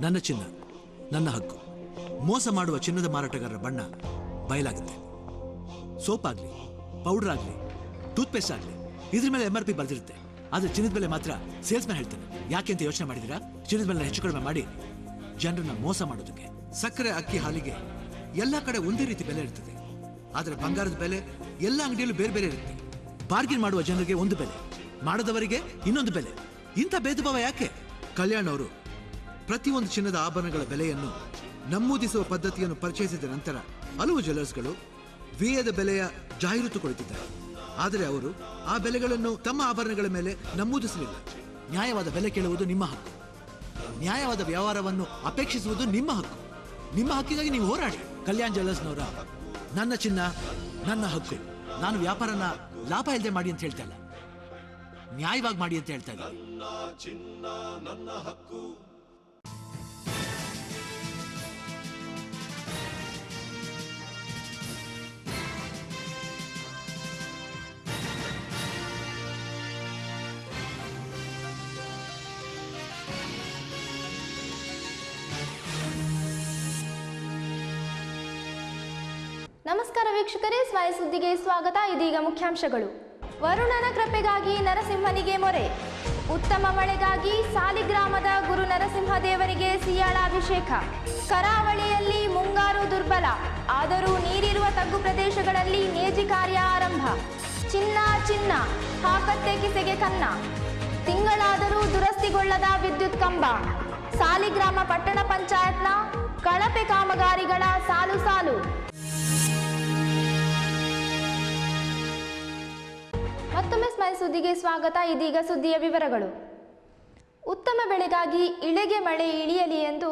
ನನ್ನ ಚಿನ್ನ ನನ್ನ ಹಕ್ಕು. ಮೋಸ ಮಾಡುವ ಚಿನ್ನದ ಮಾರಾಟಗಾರರ ಬಣ್ಣ ಬಯಲಾಗುತ್ತೆ. ಸೋಪ್ ಆಗಲಿ, ಪೌಡರ್ ಆಗಲಿ, ಟೂತ್ಪೇಸ್ಟ್ ಆಗಲಿ, ಇದ್ರ ಮೇಲೆ MRP ಬರ್ದಿರುತ್ತೆ. ಆದರೆ ಚಿನ್ನದ ಬೆಲೆ ಮಾತ್ರ ಸೇಲ್ಸ್ಮನ್ ಹೇಳ್ತಾನೆ. ಯಾಕೆ ಅಂತ ಯೋಚನೆ ಮಾಡಿದಿರಾ? ಚಿನ್ನದ ಬೆಲೆ ಹೆಚ್ಚು ಕಡಿಮೆ ಮಾಡಿ ಜನರನ್ನ ಮೋಸ ಮಾಡೋದಕ್ಕೆ. ಸಕ್ಕರೆ, ಅಕ್ಕಿ, ಹಾಲಿಗೆ ಎಲ್ಲ ಕಡೆ ಒಂದೇ ರೀತಿ ಬೆಲೆ ಇರ್ತದೆ. ಆದರೆ ಬಂಗಾರದ ಬೆಲೆ ಎಲ್ಲ ಅಂಗಡಿಯಲ್ಲೂ ಬೇರೆ ಬೇರೆ ಇರುತ್ತೆ. ಬಾರ್ಗಿನ್ ಮಾಡುವ ಜನರಿಗೆ ಒಂದು ಬೆಲೆ, ಮಾಡದವರಿಗೆ ಇನ್ನೊಂದು ಬೆಲೆ. ಇಂಥ ಭೇದ ಭಾವ ಯಾಕೆ? ಕಲ್ಯಾಣ್ ಅವರು ಪ್ರತಿಯೊಂದು ಚಿನ್ನದ ಆಭರಣಗಳ ಬೆಲೆಯನ್ನು ನಮೂದಿಸುವ ಪದ್ಧತಿಯನ್ನು ಪರಿಚಯಿಸಿದ ನಂತರ ಹಲವು ಜ್ಯುವೆಲರ್ಸ್ಗಳು ವಿಯದ ಬೆಲೆಯ ಜಾಹೀರಾತು ಕೊಡುತ್ತಿದ್ದಾರೆ. ಆದರೆ ಅವರು ಆ ಬೆಲೆಗಳನ್ನು ತಮ್ಮ ಆಭರಣಗಳ ಮೇಲೆ ನಮೂದಿಸಲಿಲ್ಲ. ನ್ಯಾಯವಾದ ಬೆಲೆ ಕೇಳುವುದು ನಿಮ್ಮ ಹಕ್ಕು. ನ್ಯಾಯವಾದ ವ್ಯವಹಾರವನ್ನು ಅಪೇಕ್ಷಿಸುವುದು ನಿಮ್ಮ ಹಕ್ಕು. ನಿಮ್ಮ ಹಕ್ಕಿಗಾಗಿ ನೀವು ಹೋರಾಡಿ. ಕಲ್ಯಾಣ್ ಜ್ಯುವೆಲರ್ಸ್ನವರ ನನ್ನ ಚಿನ್ನ ನನ್ನ ಹಕ್ಕು. ನಾನು ವ್ಯಾಪಾರನ ಲಾಭ ಇಲ್ಲದೆ ಮಾಡಿ ಅಂತ ಹೇಳ್ತಾ ಇಲ್ಲ, ನ್ಯಾಯವಾಗಿ ಮಾಡಿ ಅಂತ ಹೇಳ್ತಾ ಇದ್ದೀನಿ. ನಮಸ್ಕಾರ ವೀಕ್ಷಕರೇ, ಸ್ವಯ ಸುದ್ದಿಗೆ ಸ್ವಾಗತ. ಇದೀಗ ಮುಖ್ಯಾಂಶಗಳು. ವರುಣನ ಕೃಪೆಗಾಗಿ ನರಸಿಂಹನಿಗೆ ಮೊರೆ. ಉತ್ತಮ ಮಳೆಗಾಗಿ ಸಾಲಿಗ್ರಾಮದ ಗುರು ನರಸಿಂಹ ದೇವರಿಗೆ ಸಿಯಾಳಾಭಿಷೇಕ. ಕರಾವಳಿಯಲ್ಲಿ ಮುಂಗಾರು ದುರ್ಬಲ, ಆದರೂ ನೀರಿರುವ ತಗ್ಗು ಪ್ರದೇಶಗಳಲ್ಲಿ ನೇಜಿ ಕಾರ್ಯ ಆರಂಭ. ಚಿನ್ನ ಚಿನ್ನ ಹಾಕತ್ತೆ ಕಿಸೆಗೆ ಕನ್ನ. ತಿಂಗಳಾದರೂ ದುರಸ್ತಿಗೊಳ್ಳದ ವಿದ್ಯುತ್ ಕಂಬ. ಸಾಲಿಗ್ರಾಮ ಪಟ್ಟಣ ಪಂಚಾಯತ್ನ ಕಳಪೆ ಕಾಮಗಾರಿಗಳ ಸಾಲು ಸಾಲು. ಮತ್ತೊಮ್ಮೆ ಸ್ಮೈಲ್ ಸುದ್ದಿಗೆ ಸ್ವಾಗತ. ಇದೀಗ ಸುದ್ದಿಯ ವಿವರಗಳು. ಉತ್ತಮ ಬೆಳೆಗಾಗಿ ಇಳೆಗೆ ಮಳೆ ಇಳಿಯಲಿ ಎಂದು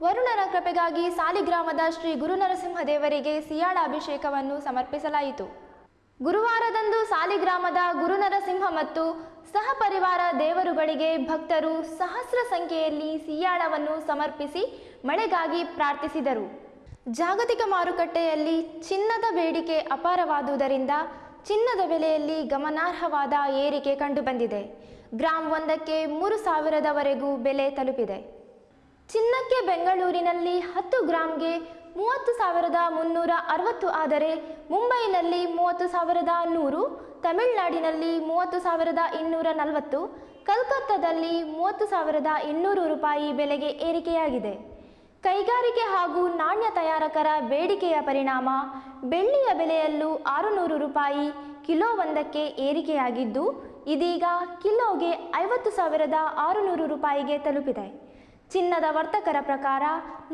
ವರುಣನ ಕೃಪೆಗಾಗಿ ಸಾಲಿಗ್ರಾಮದ ಶ್ರೀ ಗುರು ನರಸಿಂಹ ದೇವರಿಗೆ ಸಿಯಾಳ ಅಭಿಷೇಕವನ್ನು ಸಮರ್ಪಿಸಲಾಯಿತು. ಗುರುವಾರದಂದು ಸಾಲಿಗ್ರಾಮದ ಗುರು ನರಸಿಂಹ ಮತ್ತು ಸಹಪರಿವಾರ ದೇವರುಗಳಿಗೆ ಭಕ್ತರು ಸಹಸ್ರ ಸಂಖ್ಯೆಯಲ್ಲಿ ಸಿಯಾಳವನ್ನು ಸಮರ್ಪಿಸಿ ಮಳೆಗಾಗಿ ಪ್ರಾರ್ಥಿಸಿದರು. ಜಾಗತಿಕ ಮಾರುಕಟ್ಟೆಯಲ್ಲಿ ಚಿನ್ನದ ಬೇಡಿಕೆ ಅಪಾರವಾದುದರಿಂದ ಚಿನ್ನದ ಬೆಲೆಯಲ್ಲಿ ಗಮನಾರ್ಹವಾದ ಏರಿಕೆ ಕಂಡುಬಂದಿದೆ. ಗ್ರಾಂ ಒಂದಕ್ಕೆ 3,000ವರೆಗೂ ಬೆಲೆ ತಲುಪಿದೆ. ಚಿನ್ನಕ್ಕೆ ಬೆಂಗಳೂರಿನಲ್ಲಿ 10 ಗ್ರಾಂಗೆ 30,360 ಆದರೆ ಮುಂಬೈನಲ್ಲಿ 30,100, ತಮಿಳುನಾಡಿನಲ್ಲಿ 30,240, ಕಲ್ಕತ್ತಾದಲ್ಲಿ 30,200 ರೂಪಾಯಿ ಬೆಲೆಗೆ ಏರಿಕೆಯಾಗಿದೆ. ಕೈಗಾರಿಕೆ ಹಾಗೂ ನಾಣ್ಯ ತಯಾರಕರ ಬೇಡಿಕೆಯ ಪರಿಣಾಮ ಬೆಳ್ಳಿಯ ಬೆಲೆಯಲ್ಲೂ 600 ರೂಪಾಯಿ ಕಿಲೋವೊಂದಕ್ಕೆ ಏರಿಕೆಯಾಗಿದ್ದು ಇದೀಗ ಕಿಲೋಗೆ 50,600 ರೂಪಾಯಿಗೆ ತಲುಪಿದೆ. ಚಿನ್ನದ ವರ್ತಕರ ಪ್ರಕಾರ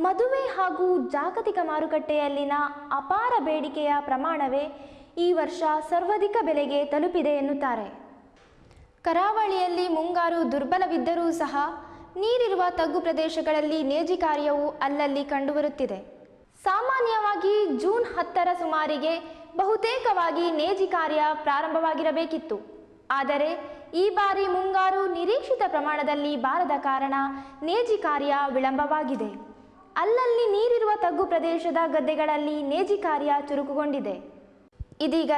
ಮದುವೆ ಹಾಗೂ ಜಾಗತಿಕ ಮಾರುಕಟ್ಟೆಯಲ್ಲಿನ ಅಪಾರ ಬೇಡಿಕೆಯ ಪ್ರಮಾಣವೇ ಈ ವರ್ಷ ಸರ್ವಾಧಿಕ ಬೆಲೆಗೆ ತಲುಪಿದೆ ಎನ್ನುತ್ತಾರೆ. ಕರಾವಳಿಯಲ್ಲಿ ಮುಂಗಾರು ದುರ್ಬಲವಿದ್ದರೂ ಸಹ ನೀರಿರುವ ತಗ್ಗು ಪ್ರದೇಶಗಳಲ್ಲಿ ನೇಜಿ ಕಾರ್ಯವು ಅಲ್ಲಲ್ಲಿ ಕಂಡುಬರುತ್ತಿದೆ. ಸಾಮಾನ್ಯವಾಗಿ ಜೂನ್ 10ರ ಸುಮಾರಿಗೆ ಬಹುತೇಕವಾಗಿ ನೇಜಿ ಕಾರ್ಯ ಪ್ರಾರಂಭವಾಗಿರಬೇಕಿತ್ತು. ಆದರೆ ಈ ಬಾರಿ ಮುಂಗಾರು ನಿರೀಕ್ಷಿತ ಪ್ರಮಾಣದಲ್ಲಿ ಬಾರದ ಕಾರಣ ನೇಜಿ ಕಾರ್ಯ ವಿಳಂಬವಾಗಿದೆ. ಅಲ್ಲಲ್ಲಿ ನೀರಿರುವ ತಗ್ಗು ಪ್ರದೇಶದ ಗದ್ದೆಗಳಲ್ಲಿ ನೇಜಿ ಕಾರ್ಯ ಚುರುಕುಗೊಂಡಿದೆ. ಇದೀಗ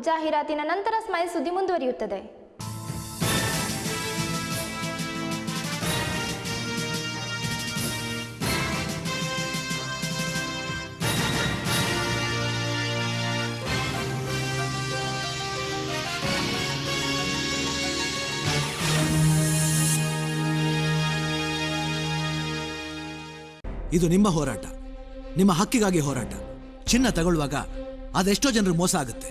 ಜಾಹೀರಾತಿನ ನಂತರ ಸ್ಮೈಲ್ ಸುದ್ದಿ ಮುಂದುವರಿಯುತ್ತದೆ. ಇದು ನಿಮ್ಮ ಹೋರಾಟ, ನಿಮ್ಮ ಹಕ್ಕಿಗಾಗಿ ಹೋರಾಟ. ಚಿನ್ನ ತಗೊಳ್ಳುವಾಗ ಅದೆಷ್ಟೋ ಜನರು ಮೋಸ ಆಗುತ್ತೆ.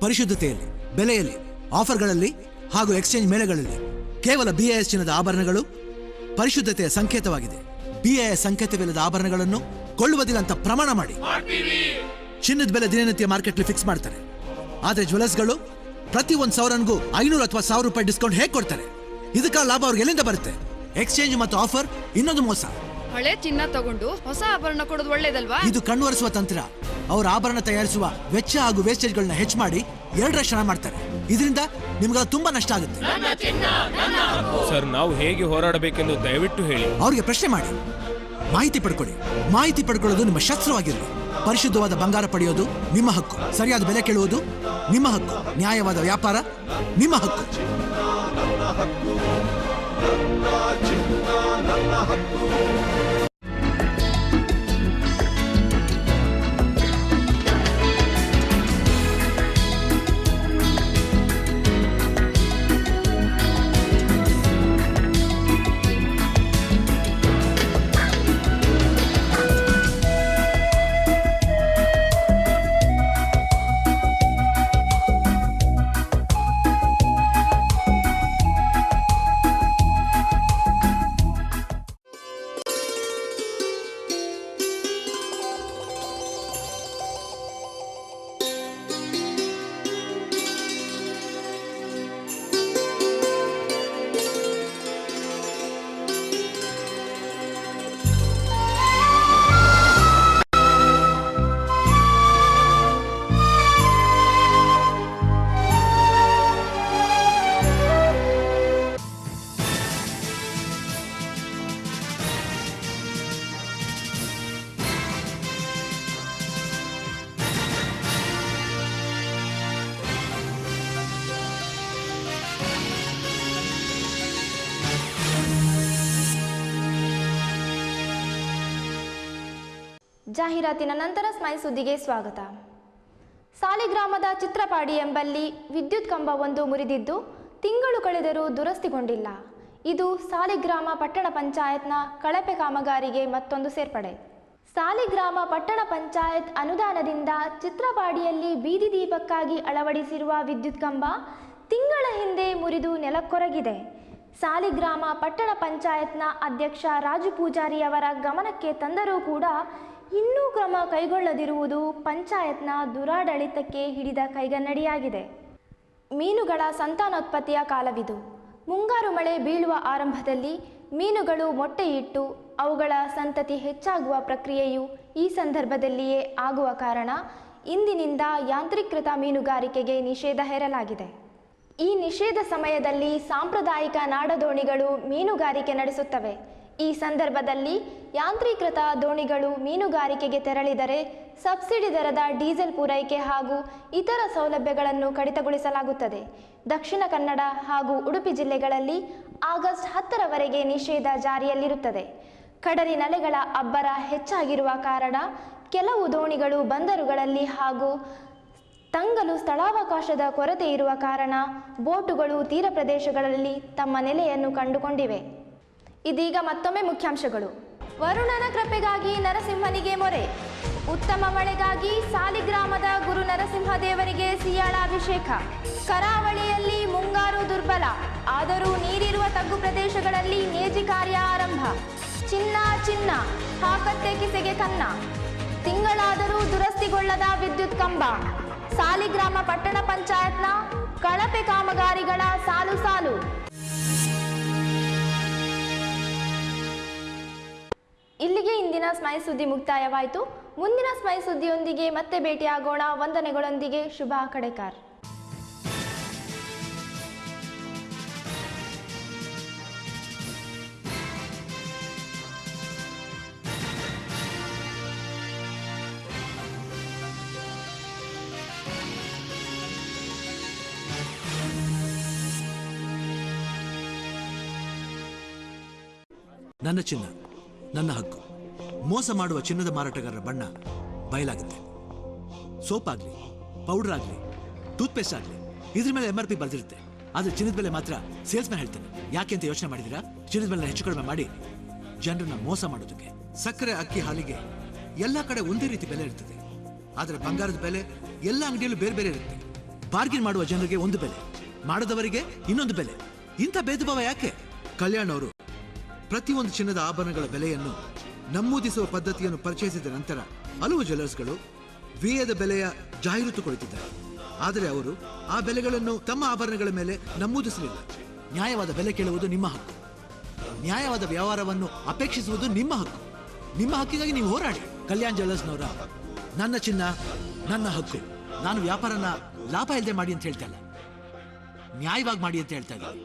ಪರಿಶುದ್ಧತೆಯಲ್ಲಿ, ಬೆಲೆಯಲ್ಲಿ, ಆಫರ್ಗಳಲ್ಲಿ ಹಾಗೂ ಎಕ್ಸ್ಚೇಂಜ್ ಮೇಳಗಳಲ್ಲಿ ಕೇವಲ BIS ಚಿನ್ನದ ಆಭರಣಗಳು ಪರಿಶುದ್ಧತೆಯ ಸಂಕೇತವಾಗಿದೆ. BIS ಸಂಕೇತವಿಲ್ಲದ ಆಭರಣಗಳನ್ನು ಕೊಳ್ಳುವುದಿಲ್ಲ ಅಂತ ಪ್ರಮಾಣ ಮಾಡಿ. ಚಿನ್ನದ ಬೆಲೆ ದಿನನಿತ್ಯ ಮಾರ್ಕೆಟ್ಲಿ ಫಿಕ್ಸ್ ಮಾಡ್ತಾರೆ. ಆದರೆ ಜ್ಯುವೆಲರ್ಸ್ಗಳು ಪ್ರತಿ 1,000ಗೂ 500 ಅಥವಾ 1,000 ರೂಪಾಯಿ ಡಿಸ್ಕೌಂಟ್ ಹೇಗೆ ಕೊಡ್ತಾರೆ? ಇದಕ್ಕೆ ಲಾಭ ಅವ್ರಿಗೆ ಎಲ್ಲಿಂದ ಬರುತ್ತೆ? ಎಕ್ಸ್ಚೇಂಜ್ ಮತ್ತು ಆಫರ್ ಇನ್ನೊಂದು ಮೋಸ. ಹಳೆ ಚಿನ್ನ ತಗೊಂಡು ಹೊಸ ಆಭರಣ ಕೊಡೋದು ಒಳ್ಳೇದಲ್ವಾ? ಇದು ಕಣ್ಣುವರಿಸುವ ತಂತ್ರ. ಅವರ ಆಭರಣ ತಯಾರಿಸುವ ವೆಚ್ಚ ಹಾಗೂ ವೇಸ್ಟೇಜ್ಗಳನ್ನ ಹೆಚ್ಚು ಮಾಡಿ 2 ಹಣ ಮಾಡ್ತಾರೆ. ಇದರಿಂದ ನಿಮ್ಗೆ ತುಂಬಾ ನಷ್ಟ ಆಗುತ್ತೆ. ಸರ್, ನಾವು ಹೇಗೆ ಹೋರಾಡಬೇಕೆಂದು ದಯವಿಟ್ಟು ಹೇಳಿ. ಅವ್ರಿಗೆ ಪ್ರಶ್ನೆ ಮಾಡಿ, ಮಾಹಿತಿ ಪಡ್ಕೊಳ್ಳಿ. ಮಾಹಿತಿ ಪಡ್ಕೊಳ್ಳೋದು ನಿಮ್ಮ ಶಸ್ತ್ರವಾಗಿರಲಿ. ಪರಿಶುದ್ಧವಾದ ಬಂಗಾರ ಪಡೆಯೋದು ನಿಮ್ಮ ಹಕ್ಕು. ಸರಿಯಾದ ಬೆಲೆ ಕೇಳುವುದು ನಿಮ್ಮ ಹಕ್ಕು. ನ್ಯಾಯವಾದ ವ್ಯಾಪಾರ ನಿಮ್ಮ ಹಕ್ಕು. ಜಾಹೀರಾತಿನ ನಂತರ ಸ್ಮೈ ಸುದ್ದಿಗೆ ಸ್ವಾಗತ. ಸಾಲಿಗ್ರಾಮದ ಚಿತ್ರಪಾಡಿ ಎಂಬಲ್ಲಿ ವಿದ್ಯುತ್ ಕಂಬವೊಂದು ಮುರಿದಿದ್ದು ತಿಂಗಳು ಕಳೆದರೂ ದುರಸ್ತಿಗೊಂಡಿಲ್ಲ. ಇದು ಸಾಲಿಗ್ರಾಮ ಪಟ್ಟಣ ಪಂಚಾಯತ್ನ ಕಳಪೆ ಕಾಮಗಾರಿಗೆ ಮತ್ತೊಂದು ಸೇರ್ಪಡೆ. ಸಾಲಿಗ್ರಾಮ ಪಟ್ಟಣ ಪಂಚಾಯತ್ ಅನುದಾನದಿಂದ ಚಿತ್ರಪಾಡಿಯಲ್ಲಿ ಬೀದಿ ದೀಪಕ್ಕಾಗಿ ಅಳವಡಿಸಿರುವ ವಿದ್ಯುತ್ ಕಂಬ ತಿಂಗಳ ಹಿಂದೆ ಮುರಿದು ನೆಲಕ್ಕೊರಗಿದೆ. ಸಾಲಿಗ್ರಾಮ ಪಟ್ಟಣ ಪಂಚಾಯತ್ನ ಅಧ್ಯಕ್ಷ ರಾಜು ಪೂಜಾರಿ ಅವರ ಗಮನಕ್ಕೆ ತಂದರೂ ಕೂಡ ಇನ್ನೂ ಕ್ರಮ ಕೈಗೊಳ್ಳದಿರುವುದು ಪಂಚಾಯತ್ನ ದುರಾಡಳಿತಕ್ಕೆ ಹಿಡಿದ ಕೈಗನ್ನಡಿಯಾಗಿದೆ. ಮೀನುಗಳ ಸಂತಾನೋತ್ಪತ್ತಿಯ ಕಾಲವಿದು. ಮುಂಗಾರು ಮಳೆ ಬೀಳುವ ಆರಂಭದಲ್ಲಿ ಮೀನುಗಳು ಮೊಟ್ಟೆಯಿಟ್ಟು ಅವುಗಳ ಸಂತತಿ ಹೆಚ್ಚಾಗುವ ಪ್ರಕ್ರಿಯೆಯು ಈ ಸಂದರ್ಭದಲ್ಲಿಯೇ ಆಗುವ ಕಾರಣ ಇಂದಿನಿಂದ ಯಾಂತ್ರೀಕೃತ ಮೀನುಗಾರಿಕೆಗೆ ನಿಷೇಧ ಹೇರಲಾಗಿದೆ. ಈ ನಿಷೇಧ ಸಮಯದಲ್ಲಿ ಸಾಂಪ್ರದಾಯಿಕ ನಾಡದೋಣಿಗಳು ಮೀನುಗಾರಿಕೆ ನಡೆಸುತ್ತವೆ. ಈ ಸಂದರ್ಭದಲ್ಲಿ ಯಾಂತ್ರೀಕೃತ ದೋಣಿಗಳು ಮೀನುಗಾರಿಕೆಗೆ ತೆರಳಿದರೆ ಸಬ್ಸಿಡಿ ದರದ ಡೀಸೆಲ್ ಪೂರೈಕೆ ಹಾಗೂ ಇತರ ಸೌಲಭ್ಯಗಳನ್ನು ಕಡಿತಗೊಳಿಸಲಾಗುತ್ತದೆ. ದಕ್ಷಿಣ ಕನ್ನಡ ಹಾಗೂ ಉಡುಪಿ ಜಿಲ್ಲೆಗಳಲ್ಲಿ ಆಗಸ್ಟ್ 10ರವರೆಗೆ ನಿಷೇಧ ಜಾರಿಯಲ್ಲಿರುತ್ತದೆ. ಕಡಲಿನಲೆಗಳ ಅಬ್ಬರ ಹೆಚ್ಚಾಗಿರುವ ಕಾರಣ ಕೆಲವು ದೋಣಿಗಳು ಬಂದರುಗಳಲ್ಲಿ ಹಾಗೂ ತಂಗಲು ಸ್ಥಳಾವಕಾಶದ ಕೊರತೆ ಇರುವ ಕಾರಣ ಬೋಟುಗಳು ತೀರ ಪ್ರದೇಶಗಳಲ್ಲಿ ತಮ್ಮ ನೆಲೆಯನ್ನು ಕಂಡುಕೊಂಡಿವೆ. ಇದೀಗ ಮತ್ತೊಮ್ಮೆ ಮುಖ್ಯಾಂಶಗಳು. ವರುಣನ ಕೃಪೆಗಾಗಿ ನರಸಿಂಹನಿಗೆ ಮೊರೆ. ಉತ್ತಮ ಮಳೆಗಾಗಿ ಸಾಲಿಗ್ರಾಮದ ಗುರು ನರಸಿಂಹದೇವರಿಗೆ ಸಿಯಾಳಾಭಿಷೇಕ. ಕರಾವಳಿಯಲ್ಲಿ ಮುಂಗಾರು ದುರ್ಬಲ, ಆದರೂ ನೀರಿರುವ ತಗ್ಗು ಪ್ರದೇಶಗಳಲ್ಲಿ ನೇಜಿ ಕಾರ್ಯ ಆರಂಭ. ಚಿನ್ನ ಚಿನ್ನ ಹಾಕತ್ತೆ ಕಿಸೆಗೆ ಕನ್ನ. ತಿಂಗಳಾದರೂ ದುರಸ್ತಿಗೊಳ್ಳದ ವಿದ್ಯುತ್ ಕಂಬ. ಸಾಲಿಗ್ರಾಮ ಪಟ್ಟಣ ಪಂಚಾಯತ್ನ ಕಳಪೆ ಕಾಮಗಾರಿಗಳ ಸಾಲು ಸಾಲು. ಇಲ್ಲಿಗೆ ಇಂದಿನ ಸ್ಮೈ ಸುದ್ದಿ ಮುಕ್ತಾಯವಾಯಿತು. ಮುಂದಿನ ಸ್ಮೈ ಸುದ್ದಿಯೊಂದಿಗೆ ಮತ್ತೆ ಭೇಟಿಯಾಗೋಣ. ವಂದನೆಗಳೊಂದಿಗೆ ಶುಭಾ ಕಡೆಕಾರ್. ನನ್ನ ಚಿನ್ನ ನನ್ನ ಹಕ್ಕು. ಮೋಸ ಮಾಡುವ ಚಿನ್ನದ ಮಾರಾಟಗಾರರ ಬಣ್ಣ ಬಯಲಾಗುತ್ತೆ. ಸೋಪ್ ಆಗಲಿ, ಪೌಡರ್ ಆಗಲಿ, ಟೂತ್ಪೇಸ್ಟ್ ಆಗಲಿ, ಇದ್ರ ಮೇಲೆ MRP ಬರೆದಿರುತ್ತೆ. ಆದರೆ ಚಿನ್ನದ ಬೆಲೆ ಮಾತ್ರ ಸೇಲ್ಸ್ಮನ್ ಹೇಳ್ತಾನೆ. ಯಾಕೆ ಅಂತ ಯೋಚನೆ ಮಾಡಿದಿರಾ? ಚಿನ್ನದ ಬೆಲೆ ಹೆಚ್ಚು ಕಡಿಮೆ ಮಾಡಿ ಜನರನ್ನ ಮೋಸ ಮಾಡೋದಕ್ಕೆ. ಸಕ್ಕರೆ, ಅಕ್ಕಿ, ಹಾಲಿಗೆ ಎಲ್ಲ ಕಡೆ ಒಂದೇ ರೀತಿ ಬೆಲೆ ಇರ್ತದೆ. ಆದರೆ ಬಂಗಾರದ ಬೆಲೆ ಎಲ್ಲ ಅಂಗಡಿಯಲ್ಲೂ ಬೇರೆ ಬೇರೆ ಇರುತ್ತೆ. ಬಾರ್ಗಿನ್ ಮಾಡುವ ಜನರಿಗೆ ಒಂದು ಬೆಲೆ, ಮಾಡದವರಿಗೆ ಇನ್ನೊಂದು ಬೆಲೆ. ಇಂಥ ಭೇದ ಭಾವ ಯಾಕೆ? ಕಲ್ಯಾಣ್ ಅವರು ಪ್ರತಿಯೊಂದು ಚಿನ್ನದ ಆಭರಣಗಳ ಬೆಲೆಯನ್ನು ನಮೂದಿಸುವ ಪದ್ಧತಿಯನ್ನು ಪರಿಚಯಿಸಿದ ನಂತರ ಹಲವು ಜ್ಯುವೆಲರ್ಸ್ಗಳು ವಿಯದ ಬೆಲೆಯ ಜಾಹೀರಾತು ಕೊಡುತ್ತಿದ್ದಾರೆ. ಆದರೆ ಅವರು ಆ ಬೆಲೆಗಳನ್ನು ತಮ್ಮ ಆಭರಣಗಳ ಮೇಲೆ ನಮೂದಿಸಲಿಲ್ಲ. ನ್ಯಾಯವಾದ ಬೆಲೆ ಕೇಳುವುದು ನಿಮ್ಮ ಹಕ್ಕು. ನ್ಯಾಯವಾದ ವ್ಯವಹಾರವನ್ನು ಅಪೇಕ್ಷಿಸುವುದು ನಿಮ್ಮ ಹಕ್ಕು. ನಿಮ್ಮ ಹಕ್ಕಿಗಾಗಿ ನೀವು ಹೋರಾಡಿ. ಕಲ್ಯಾಣ್ ಜ್ಯುವೆಲರ್ಸ್ನವರ ನನ್ನ ಚಿನ್ನ ನನ್ನ ಹಕ್ಕು. ನಾನು ವ್ಯಾಪಾರನ ಲಾಭ ಇಲ್ಲದೆ ಮಾಡಿ ಅಂತ ಹೇಳ್ತಾ ಇಲ್ಲ, ನ್ಯಾಯವಾಗಿ ಮಾಡಿ ಅಂತ ಹೇಳ್ತಾ ಇದ್ದೀನಿ.